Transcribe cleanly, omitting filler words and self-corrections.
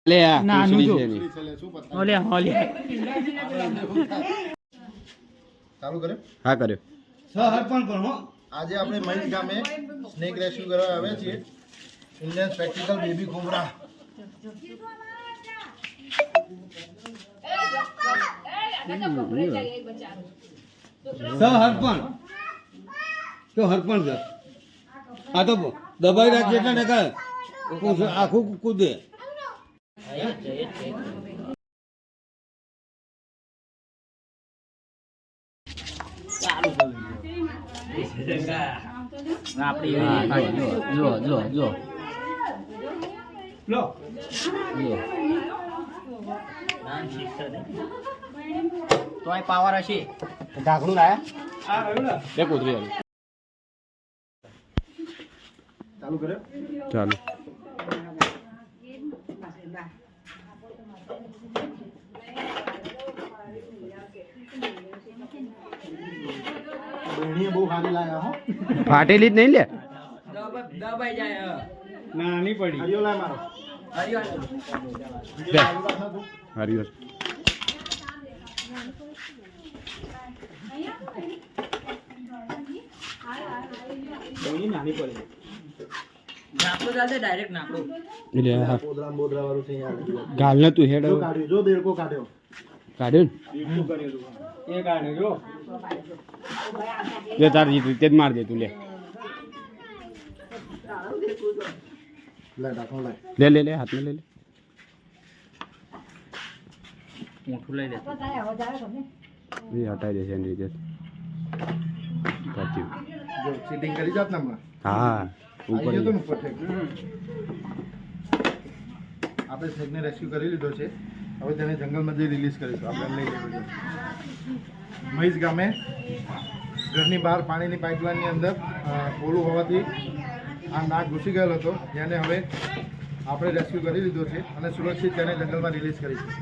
લે આ નાનું જો. છે ની. ઓલે ઓલે ચાલુ કરે હા કર્યો. આજે આપણે મહીજ ગામે સ્નેક રેસ્ક્યુ કરવા આવ્યા છીએ. Indian spectacle baby cobra. હરપણ છે આ તો દબાઈ રાખી એટલે ને આખું કૂદે તોય પાવર હશે. ઢાંકણું લાયા બે કૂતરી આવી. ચાલુ કરે ચાલો બેણીએ બહુ ખાલી લાયા હો. ફાટેલી જ નહીં લે. દબાઈ જાય. નાની પડી હરિયો લાય મારો. બે હરિયો નાની પડી નાખો ચાલતે ડાયરેક્ટ નાખો. એટલે હા બોદરા બોદરા વાળું છે યાર. ગાલ ને તું હેડ જો કાઢ્યું જો દેડકો કાઢ્યો. કાઢ્યું એ કાઢે જો ને લે તાર જીતું તે જ માર દે તું લે લે ઢાંકણું લાય. લે હાથમાં લે મોઠું લઈ લે. એ હટાઈ દેશે એની રીતે કાઢ્યું. જો સીટિંગ કરી જાત ને હમણાં. હા આવી ગયો તો ને ઉપર ઉપર ઠેક. આપણે સ્નેકને રેસ્ક્યુ કરી લીધો છે. હવે તેને જંગલમાં જઈ રિલીઝ કરીશું. આપણે લઈ જવું છે મહીજ ગામે ઘરની બહાર પાણીની પાઇપલાઇનની અંદર ખોલું હોવાથી આ નાગ ઘૂસી ગયેલો હતો, જેને હવે આપણે રેસ્ક્યુ કરી લીધો છે અને સુરક્ષિત તેને જંગલમાં રિલીઝ કરીશું.